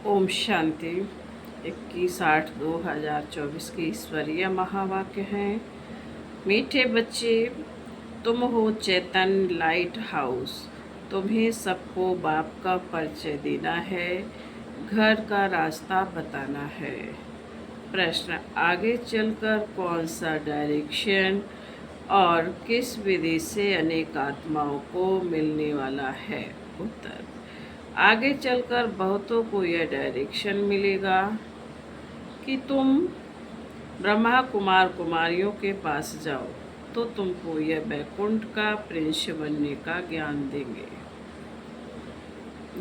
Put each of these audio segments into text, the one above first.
ओम शांति। 21/8/2024 के ईश्वरीय महावाक्य हैं। मीठे बच्चे, तुम हो चैतन्य लाइट हाउस। तुम्हें सबको बाप का परिचय देना है, घर का रास्ता बताना है। प्रश्न, आगे चलकर कौन सा डायरेक्शन और किस विधि से अनेक आत्माओं को मिलने वाला है? उत्तर, आगे चलकर बहुतों को यह डायरेक्शन मिलेगा कि तुम ब्रह्मा कुमार कुमारियों के पास जाओ तो तुमको यह वैकुंठ का प्रिंस बनने का ज्ञान देंगे।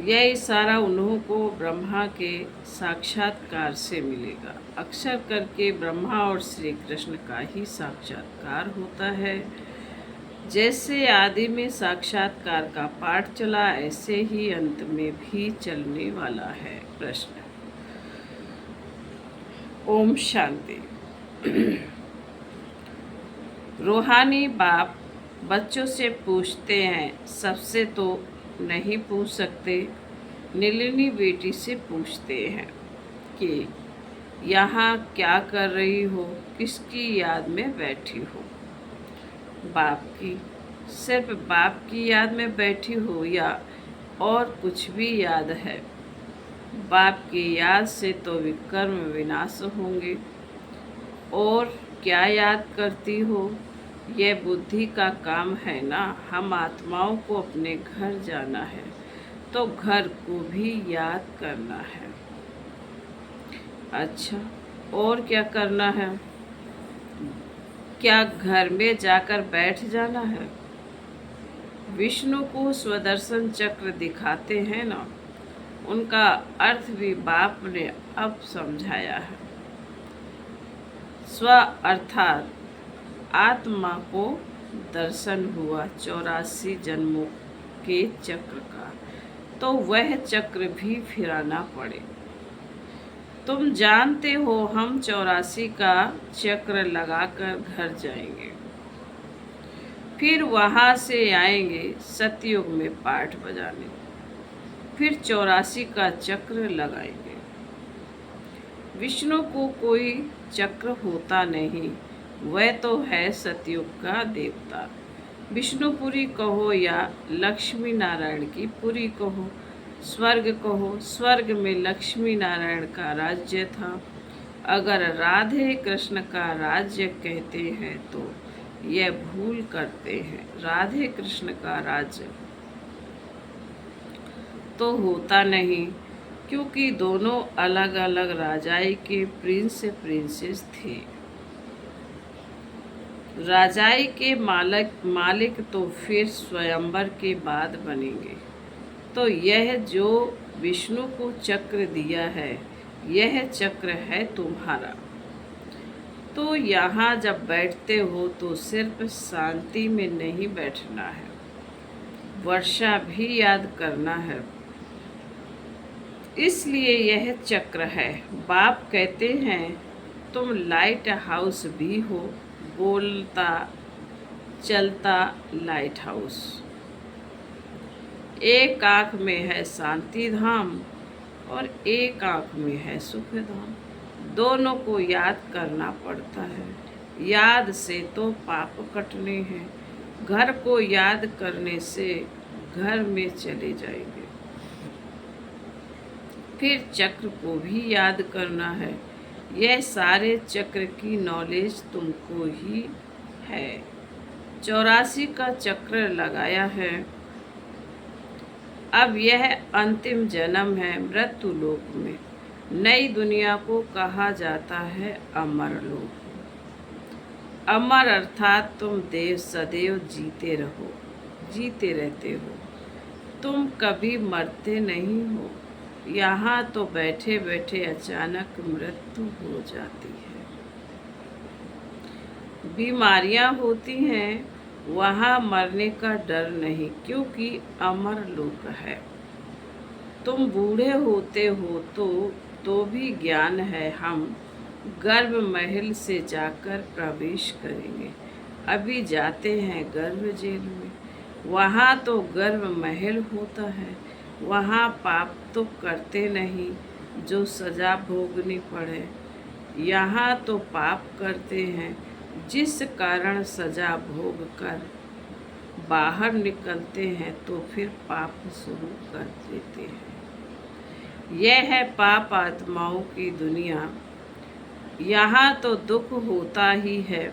यह इशारा उन्हों को ब्रह्मा के साक्षात्कार से मिलेगा। अक्सर करके ब्रह्मा और श्री कृष्ण का ही साक्षात्कार होता है। जैसे आदि में साक्षात्कार का पाठ चला, ऐसे ही अंत में भी चलने वाला है। प्रश्न, ओम शांति। रूहानी बाप बच्चों से पूछते हैं, सबसे तो नहीं पूछ सकते, नीलिनी बेटी से पूछते हैं कि यहाँ क्या कर रही हो, किसकी याद में बैठी हो? बाप की। सिर्फ बाप की याद में बैठी हो या और कुछ भी याद है? बाप की याद से तो विकर्म विनाश होंगे। और क्या याद करती हो? यह बुद्धि का काम है ना। हम आत्माओं को अपने घर जाना है तो घर को भी याद करना है। अच्छा, और क्या करना है? क्या घर में जाकर बैठ जाना है? विष्णु को स्वदर्शन चक्र दिखाते हैं ना, उनका अर्थ भी बाप ने अब समझाया है। स्व अर्थात आत्मा को दर्शन हुआ 84 जन्मों के चक्र का, तो वह चक्र भी फिराना पड़े। तुम जानते हो हम 84 का चक्र लगाकर घर जाएंगे, फिर वहाँ से आएंगे सतयुग में पाठ बजाने, फिर 84 का चक्र लगाएंगे। विष्णु को कोई चक्र होता नहीं, वह तो है सतयुग का देवता। विष्णुपुरी कहो या लक्ष्मी नारायण की पुरी कहो, स्वर्ग कहो, स्वर्ग में लक्ष्मी नारायण का राज्य था। अगर राधे कृष्ण का राज्य कहते हैं तो यह भूल करते हैं। राधे कृष्ण का राज्य तो होता नहीं, क्योंकि दोनों अलग अलग राजाई के प्रिंस प्रिंसेस थे। राजाई के मालिक तो फिर स्वयंवर के बाद बनेंगे। तो यह जो विष्णु को चक्र दिया है, यह चक्र है तुम्हारा। तो यहाँ जब बैठते हो तो सिर्फ शांति में नहीं बैठना है, वर्षा भी याद करना है। इसलिए यह चक्र है। बाप कहते हैं तुम लाइट हाउस भी हो, बोलता चलता लाइट हाउस। एक आँख में है शांति धाम और एक आँख में है सुख धाम। दोनों को याद करना पड़ता है। याद से तो पाप कटने हैं। घर को याद करने से घर में चले जाएंगे। फिर चक्र को भी याद करना है। यह सारे चक्र की नॉलेज तुमको ही है। 84 का चक्र लगाया है। अब यह अंतिम जन्म है मृत्यु लोक में। नई दुनिया को कहा जाता है अमर लोक। अमर अर्थात तुम देव सदैव जीते रहो, जीते रहते हो। तुम कभी मरते नहीं हो। यहाँ तो बैठे बैठे अचानक मृत्यु हो जाती है। बीमारियाँ होती हैं, वहाँ मरने का डर नहीं, क्योंकि अमर लोक है। तुम बूढ़े होते हो तो भी ज्ञान है, हम गर्भ महल से जाकर प्रवेश करेंगे। अभी जाते हैं गर्भ जेल में। वहाँ तो गर्भ महल होता है, वहाँ पाप तो करते नहीं, जो सजा भोगनी पड़े। यहाँ तो पाप करते हैं जिस कारण सजा भोग कर बाहर निकलते हैं तो फिर पाप शुरू कर देते हैं। यह है पाप आत्माओं की दुनिया। यहाँ तो दुख होता ही है,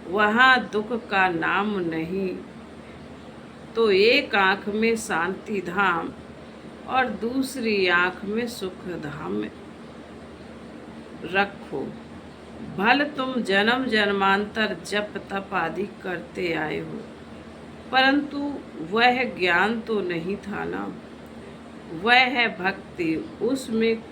वहाँ दुख का नाम नहीं। तो एक आँख में शांति धाम और दूसरी आँख में सुख धाम रखो। भल तुम जन्म जन्मांतर जप तप आदि करते आए हो, परंतु वह ज्ञान तो नहीं था ना। वह है भक्ति। उसमें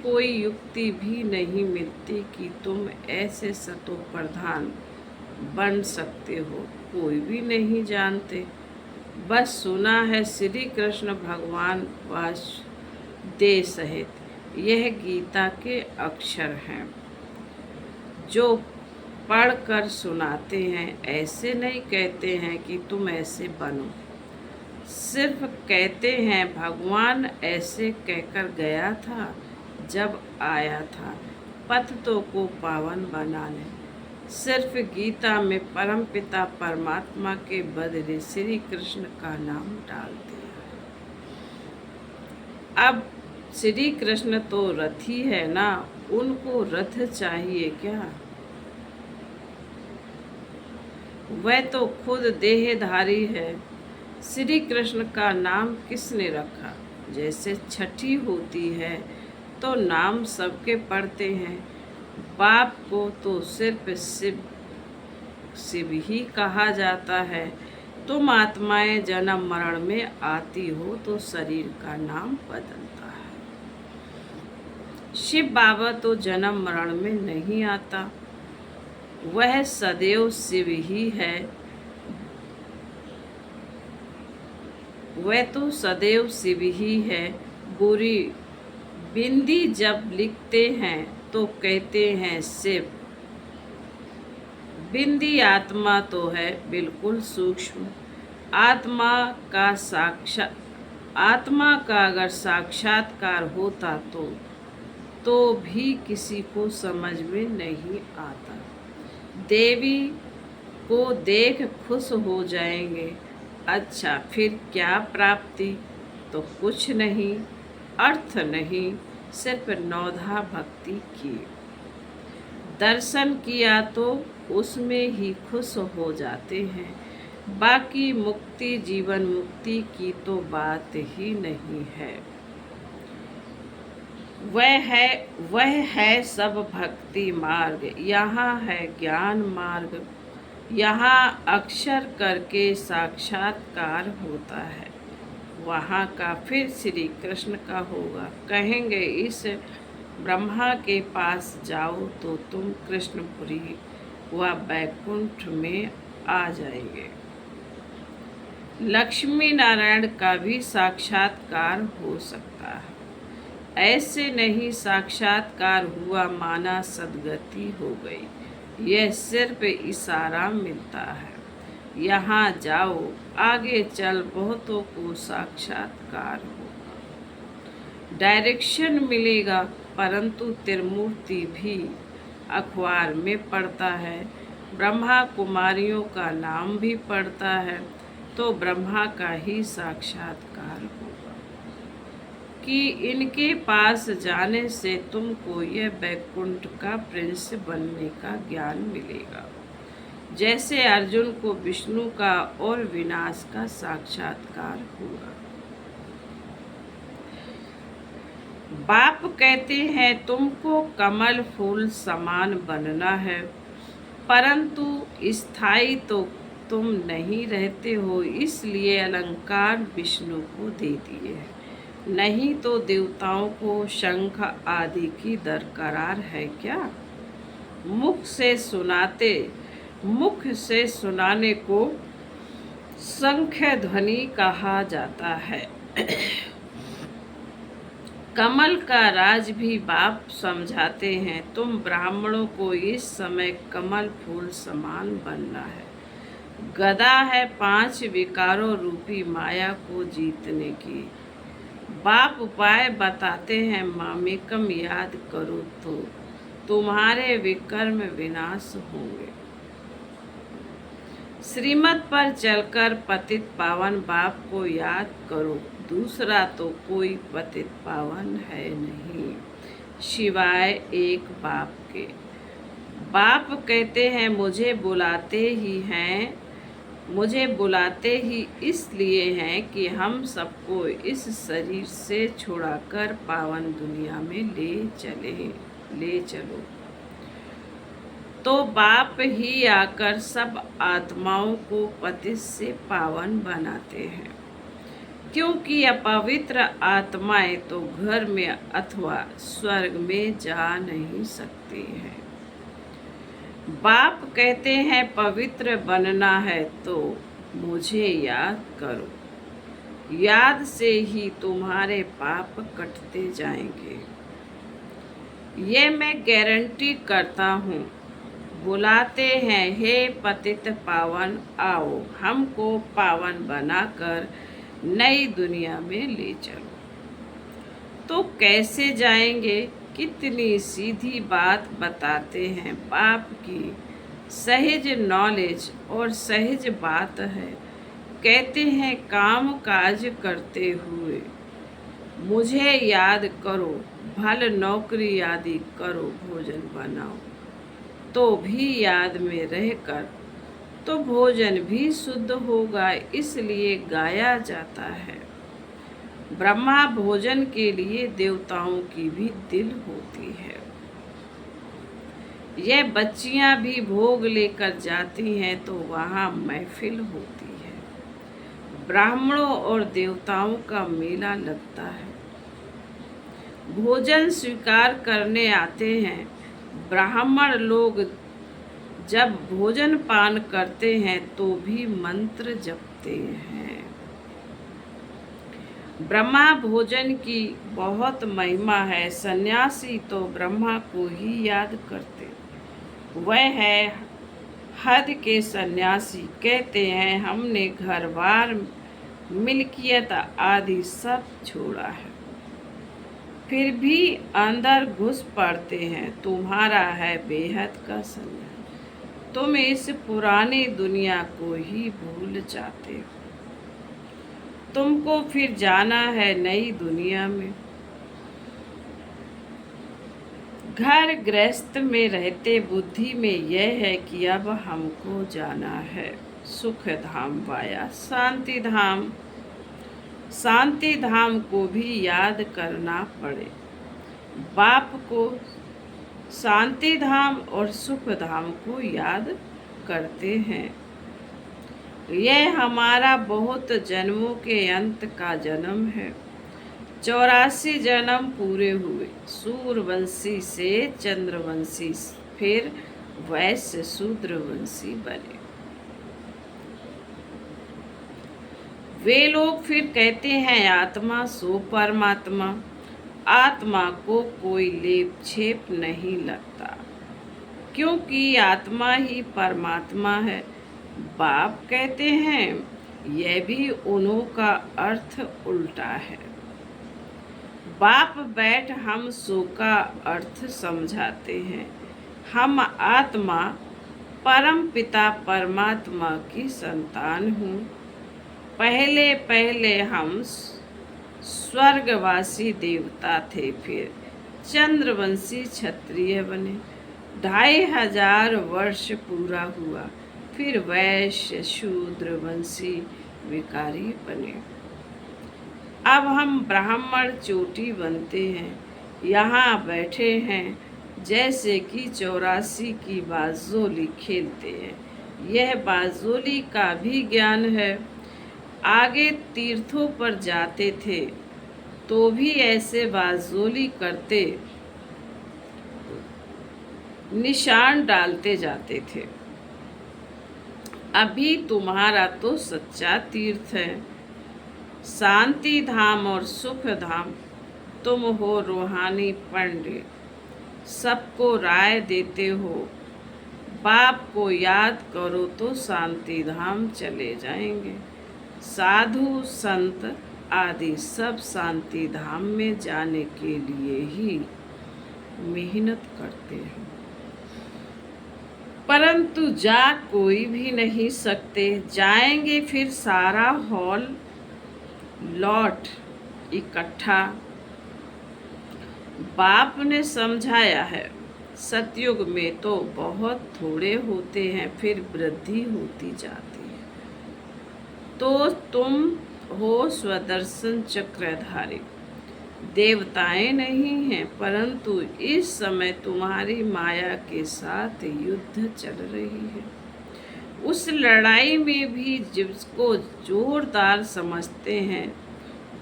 कोई युक्ति भी नहीं मिलती कि तुम ऐसे सतो प्रधान बन सकते हो। कोई भी नहीं जानते, बस सुना है श्री कृष्ण भगवान वासुदेव सहित। यह गीता के अक्षर हैं जो पढ़कर सुनाते हैं। ऐसे नहीं कहते हैं कि तुम ऐसे बनो, सिर्फ कहते हैं भगवान ऐसे कहकर गया था जब आया था, पतितों को पावन बनाने। सिर्फ गीता में परमपिता परमात्मा के बदले श्री कृष्ण का नाम डाल दिया। अब श्री कृष्ण तो रथी है ना, उनको रथ चाहिए क्या? वह तो खुद देहधारी है। श्री कृष्ण का नाम किसने रखा? जैसे छठी होती है तो नाम सबके पढ़ते हैं। बाप को तो सिर्फ शिव ही कहा जाता है। तुम आत्माएं जन्म मरण में आती हो तो शरीर का नाम बदलता है। शिव बाबा तो जन्म मरण में नहीं आता, वह सदैव शिव ही है। वह तो सदैव शिव ही है। बुरी बिंदी जब लिखते हैं तो कहते हैं शिव। बिंदी आत्मा तो है बिल्कुल सूक्ष्म। आत्मा का अगर साक्षात्कार होता तो भी किसी को समझ में नहीं आता। देवी को देख खुश हो जाएंगे। अच्छा, फिर क्या प्राप्ति? तो कुछ नहीं, अर्थ नहीं, सिर्फ नौधा भक्ति की। दर्शन किया तो उसमें ही खुश हो जाते हैं। बाकी मुक्ति जीवन मुक्ति की तो बात ही नहीं है। वह है सब भक्ति मार्ग। यहाँ है ज्ञान मार्ग। यहाँ अक्षर करके साक्षात्कार होता है। वहाँ का फिर श्री कृष्ण का होगा। कहेंगे इस ब्रह्मा के पास जाओ तो तुम कृष्णपुरी व बैकुंठ में आ जाएंगे। लक्ष्मी नारायण का भी साक्षात्कार हो सकता है। ऐसे नहीं साक्षात्कार हुआ माना सदगति हो गई। यह सिर्फ इशारा मिलता है। यहाँ जाओ, आगे चल, बहुतों को साक्षात्कार होगा। डायरेक्शन मिलेगा, परंतु त्रिमूर्ति भी अखबार में पढ़ता है। ब्रह्मा कुमारियों का नाम भी पढ़ता है तो ब्रह्मा का ही साक्षात्कार होगा कि इनके पास जाने से तुमको यह बैकुंठ का प्रिंस बनने का ज्ञान मिलेगा। जैसे अर्जुन को विष्णु का और विनाश का साक्षात्कार हुआ। बाप कहते हैं तुमको कमल फूल समान बनना है, परंतु स्थायी तो तुम नहीं रहते हो, इसलिए अलंकार विष्णु को दे दिए हैं। नहीं तो देवताओं को शंख आदि की दरकार है क्या? मुख से सुनाने को शंख ध्वनि कहा जाता है। कमल का राज भी बाप समझाते हैं। तुम ब्राह्मणों को इस समय कमल फूल समान बनना है। गदा है 5 विकारों रूपी माया को जीतने की। बाप उपाय बताते हैं, मामेकम याद करो तो तुम्हारे विकर्म विनाश होंगे। श्रीमत पर चलकर पतित पावन बाप को याद करो, दूसरा तो कोई पतित पावन है नहीं सिवाय एक बाप के। बाप कहते हैं मुझे बुलाते ही इसलिए हैं कि हम सबको इस शरीर से छुड़ाकर पावन दुनिया में ले चलो। तो बाप ही आकर सब आत्माओं को पतित से पावन बनाते हैं, क्योंकि अपवित्र आत्माएं तो घर में अथवा स्वर्ग में जा नहीं सकती हैं। बाप कहते हैं पवित्र बनना है तो मुझे याद करो, याद से ही तुम्हारे पाप कटते जाएंगे। ये मैं गारंटी करता हूँ। बुलाते हैं, हे पतित पावन आओ, हमको पावन बनाकर नई दुनिया में ले चलो। तो कैसे जाएंगे? कितनी सीधी बात बताते हैं। बाप की सहज नॉलेज और सहज बात है। कहते हैं काम काज करते हुए मुझे याद करो, भल नौकरी आदि करो, भोजन बनाओ, तो भी याद में रहकर तो भोजन भी शुद्ध होगा। इसलिए गाया जाता है, ब्रह्मा भोजन के लिए देवताओं की भी दिल होती है। यह बच्चियां भी भोग लेकर जाती हैं तो वहाँ महफिल होती है। ब्राह्मणों और देवताओं का मेला लगता है। भोजन स्वीकार करने आते हैं। ब्राह्मण लोग जब भोजन पान करते हैं तो भी मंत्र जपते हैं। ब्रह्मा भोजन की बहुत महिमा है। सन्यासी तो ब्रह्मा को ही याद करते, वह है हद के सन्यासी। कहते हैं हमने घर बार मिल्कियत आदि सब छोड़ा है, फिर भी अंदर घुस पड़ते हैं। तुम्हारा है बेहद का संन्यास, तुम इस पुरानी दुनिया को ही भूल जाते हो। तुमको फिर जाना है नई दुनिया में। घर गृहस्थ में रहते बुद्धि में यह है कि अब हमको जाना है सुख धाम वाया शांति धाम। शांति धाम को भी याद करना पड़े। बाप को शांति धाम और सुख धाम को याद करते हैं। यह हमारा बहुत जन्मों के अंत का जन्म है। 84 जन्म पूरे हुए। सूर्यवंशी से चंद्रवंशी, फिर वैश्य शूद्रवंशी बने। वे लोग फिर कहते हैं आत्मा सो परमात्मा। आत्मा को कोई लेप छेप नहीं लगता, क्योंकि आत्मा ही परमात्मा है। बाप कहते हैं यह भी उन्हों का अर्थ उल्टा है। बाप बैठ हम सो का अर्थ समझाते हैं। हम आत्मा परम पिता परमात्मा की संतान हूँ। पहले पहले हम स्वर्गवासी देवता थे, फिर चंद्रवंशी क्षत्रिय बने। 2500 वर्ष पूरा हुआ, फिर वैश्य शूद्रवंशी विकारी बने। अब हम ब्राह्मण चोटी बनते हैं। यहाँ बैठे हैं जैसे कि 84 की बाजोली खेलते हैं। यह बाजोली का भी ज्ञान है। आगे तीर्थों पर जाते थे तो भी ऐसे बाजोली करते, निशान डालते जाते थे। अभी तुम्हारा तो सच्चा तीर्थ है शांति धाम और सुख धाम। तुम हो रूहानी पंडित, सबको राय देते हो। बाप को याद करो तो शांति धाम चले जाएंगे। साधु संत आदि सब शांति धाम में जाने के लिए ही मेहनत करते हैं, परंतु जा कोई भी नहीं सकते। जाएंगे फिर सारा हॉल लौट इकट्ठा। बाप ने समझाया है, सतयुग में तो बहुत थोड़े होते हैं, फिर वृद्धि होती जाती है। तो तुम हो स्वदर्शन चक्रधारी, देवताएं नहीं हैं, परंतु इस समय तुम्हारी माया के साथ युद्ध चल रही है। उस लड़ाई में भी जिसको जोरदार समझते हैं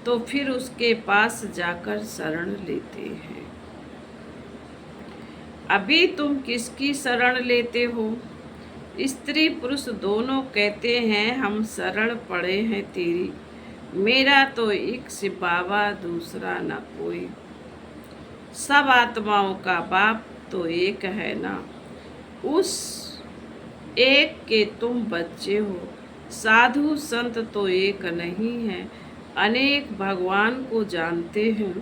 तो फिर उसके पास जाकर शरण लेते हैं। अभी तुम किसकी शरण लेते हो? स्त्री पुरुष दोनों कहते हैं हम शरण पड़े हैं तेरी, मेरा तो एक सिपावा दूसरा न कोई। सब आत्माओं का बाप तो एक है ना, उस एक के तुम बच्चे हो। साधु संत तो एक नहीं है, अनेक भगवान को जानते हैं।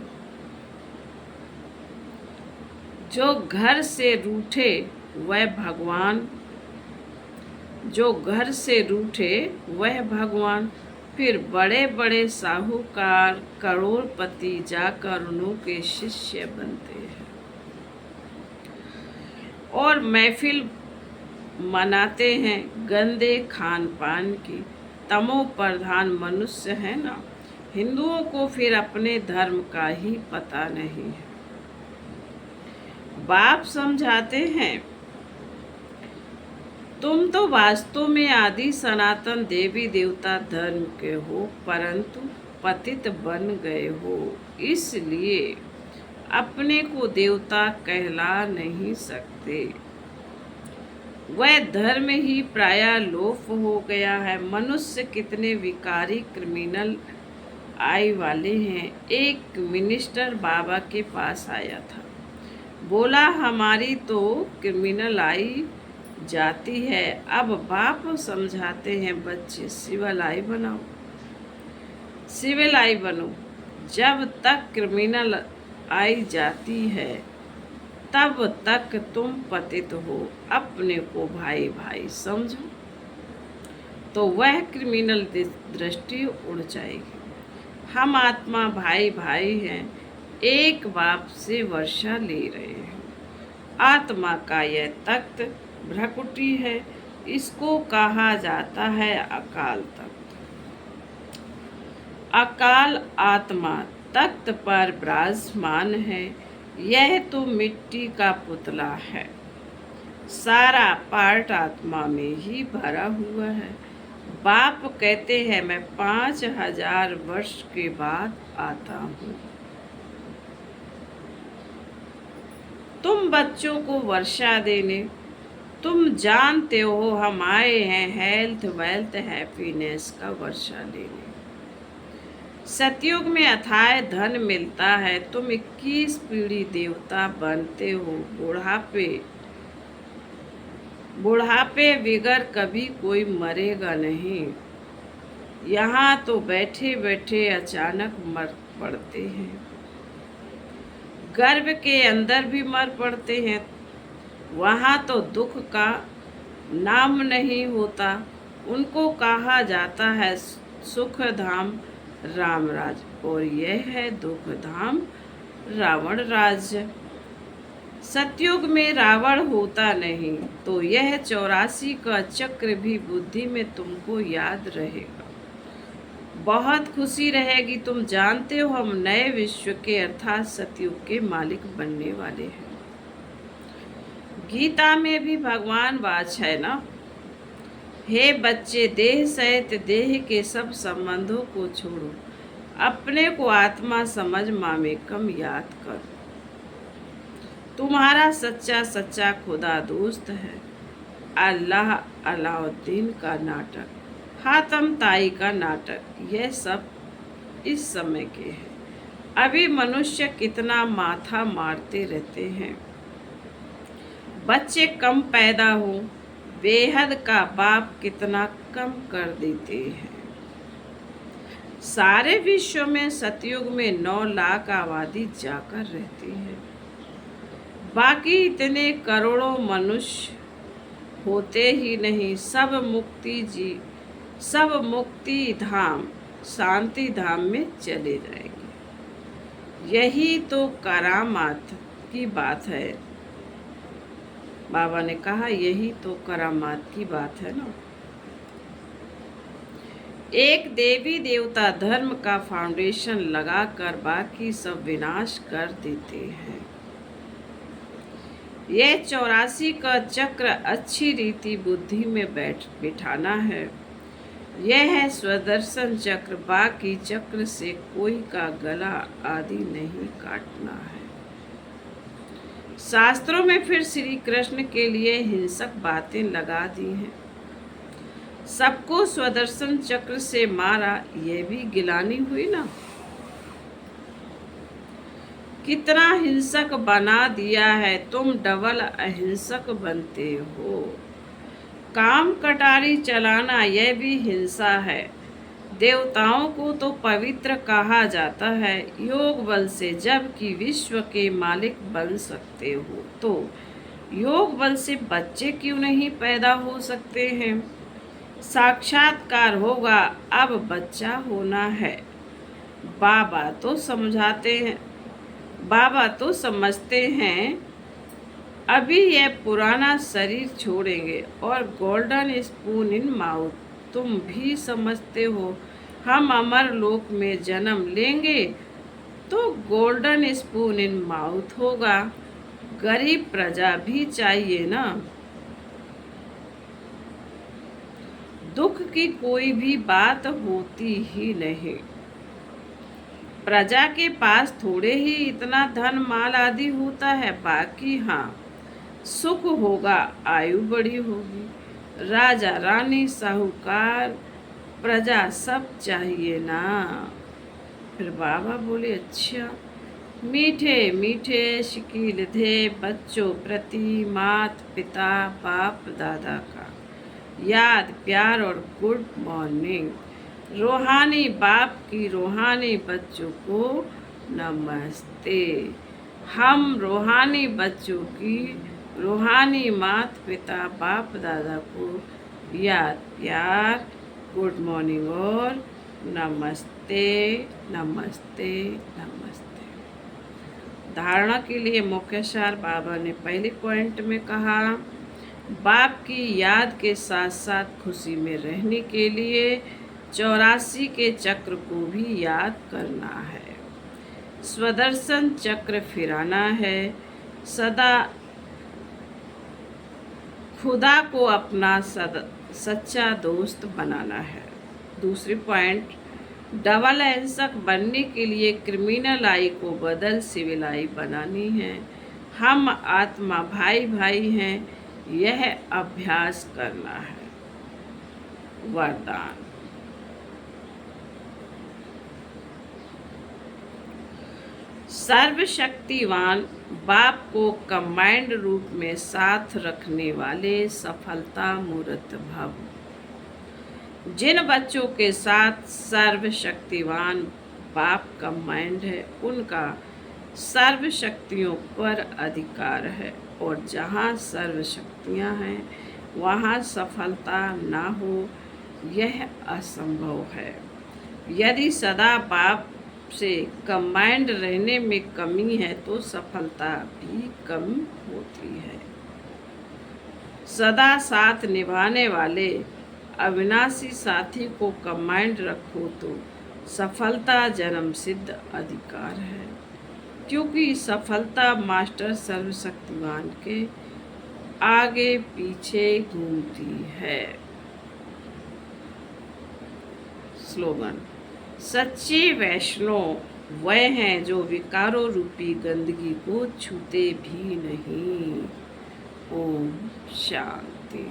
जो घर से रूठे वह भगवान, जो घर से रूठे वह भगवान। फिर बड़े बड़े साहूकार करोड़पति जाकर उन्हों के शिष्य बनते हैं और महफिल मनाते हैं गंदे खान पान की। तमो प्रधान मनुष्य है ना। हिंदुओं को फिर अपने धर्म का ही पता नहीं है। बाप समझाते हैं, तुम तो वास्तव में आदि सनातन देवी देवता धर्म के हो, परंतु पतित बन गए हो, इसलिए अपने को देवता कहला नहीं सकते। वह धर्म ही प्रायः लोप हो गया है। मनुष्य कितने विकारी क्रिमिनल आई वाले हैं। एक मिनिस्टर बाबा के पास आया था, बोला हमारी तो क्रिमिनल आई जाती है। अब बाप समझाते हैं, बच्चे सिविल आई बनाओ, सिविल आई बनो। जब तक क्रिमिनल आई जाती है तब तक तुम पतित हो। अपने को भाई भाई समझो तो वह क्रिमिनल दृष्टि उड़ जाएगी। हम आत्मा भाई भाई हैं, एक बाप से वर्षा ले रहे हैं। आत्मा का यह तख्त भ्रकुटी है, इसको कहा जाता है अकाल तख्त। अकाल आत्मा तख्त पर विराजमान है। यह तो मिट्टी का पुतला है, सारा पार्ट आत्मा में ही भरा हुआ है। बाप कहते हैं मैं 5000 वर्ष के बाद आता हूँ। तुम बच्चों को वर्षा देने, तुम जानते हो हम आए हैं हेल्थ वेल्थ हैप्पीनेस का वर्षा लेने। सतयुग में अथाह धन मिलता है, तुम 21 पीढ़ी देवता बनते हो। बुढ़ापे बिगर कभी कोई मरेगा नहीं। यहाँ तो बैठे बैठे अचानक मर पड़ते हैं, गर्भ के अंदर भी मर पड़ते हैं। वहाँ तो दुख का नाम नहीं होता, उनको कहा जाता है सुख धाम राम राज, और यह है दुख धाम रावण राज्य। सतयुग में रावण होता नहीं तो यह 84 का चक्र भी बुद्धि में तुमको याद रहेगा। बहुत खुशी रहेगी। तुम जानते हो हम नए विश्व के अर्थात सतयुग के मालिक बनने वाले हैं। गीता में भी भगवान वाच है ना, हे बच्चे देह सहित देह के सब संबंधों को छोड़ो, अपने को आत्मा समझ मामेकम याद करो। तुम्हारा सच्चा सच्चा खुदा दोस्त है। अल्लाह अलाउद्दीन का नाटक, हातम ताई का नाटक, यह सब इस समय के हैं। अभी मनुष्य कितना माथा मारते रहते हैं। बच्चे कम पैदा हो, बेहद का बाप कितना कम कर देते हैं। सारे विश्व में सतयुग में 9 लाख आबादी जाकर रहती है। बाकी इतने करोड़ों मनुष्य होते ही नहीं, सब मुक्ति धाम शांति धाम में चले जाएंगे। यही तो करामात की बात है। बाबा ने कहा यही तो करामात की बात है ना। एक देवी देवता धर्म का फाउंडेशन लगाकर बाकी सब विनाश कर देते हैं। यह 84 का चक्र अच्छी रीति बुद्धि में बिठाना है। यह है स्वदर्शन चक्र। बाकी चक्र से कोई का गला आदि नहीं काटना है। शास्त्रों में फिर श्री कृष्ण के लिए हिंसक बातें लगा दी हैं। सबको स्वदर्शन चक्र से मारा, यह भी गिलानी हुई ना। कितना हिंसक बना दिया है, तुम डबल अहिंसक बनते हो। काम कटारी चलाना यह भी हिंसा है। देवताओं को तो पवित्र कहा जाता है योग बल से, जबकि विश्व के मालिक बन सकते हो तो योग बल से बच्चे क्यों नहीं पैदा हो सकते हैं। साक्षात्कार होगा, अब बच्चा होना है। बाबा तो समझते हैं अभी यह पुराना शरीर छोड़ेंगे और गोल्डन स्पून इन माउथ। तुम भी समझते हो हम अमर लोक में जन्म लेंगे तो गोल्डन स्पून इन माउथ होगा। गरीब प्रजा भी चाहिए ना। दुख की कोई भी बात होती ही नहीं। प्रजा के पास थोड़े ही इतना धन माल आदि होता है। बाकी हाँ, सुख होगा, आयु बड़ी होगी। राजा रानी साहूकार प्रजा सब चाहिए ना। फिर बाबा बोले अच्छा, मीठे मीठे शकील थे बच्चों प्रति मात पिता बाप दादा का याद प्यार और गुड मॉर्निंग। रूहानी बाप की रूहानी बच्चों को नमस्ते। हम रूहानी बच्चों की रूहानी मात पिता बाप दादा को याद प्यार गुड मॉर्निंग और नमस्ते नमस्ते नमस्ते। धारणा के लिए मुख्य सार बाबा ने पहले पॉइंट में कहा, बाप की याद के साथ साथ खुशी में रहने के लिए 84 के चक्र को भी याद करना है। स्वदर्शन चक्र फिराना है। सदा खुदा को अपना सच्चा दोस्त बनाना है। दूसरी पॉइंट, डबल अहिंसक बनने के लिए क्रिमिनल आई को बदल सिविल आई बनानी है। हम आत्मा भाई भाई हैं, यह अभ्यास करना है। वरदान, सर्वशक्तिवान बाप को कंबाइंड रूप में साथ रखने वाले सफलता मूर्त भव। जिन बच्चों के साथ सर्वशक्तिवान बाप कंबाइंड है उनका सर्व शक्तियों पर अधिकार है, और जहाँ सर्व शक्तियाँ हैं वहाँ सफलता ना हो यह असंभव है। यदि सदा बाप से कंबाइंड रहने में कमी है तो सफलता भी कम होती है। सदा साथ निभाने वाले अविनाशी साथी को कंबाइंड रखो तो सफलता जन्म सिद्ध अधिकार है, क्योंकि सफलता मास्टर सर्वशक्तिवान के आगे पीछे घूमती है। स्लोगन, सच्चे वैष्णव वह हैं जो विकारों रूपी गंदगी को छूते भी नहीं। ओम शांति।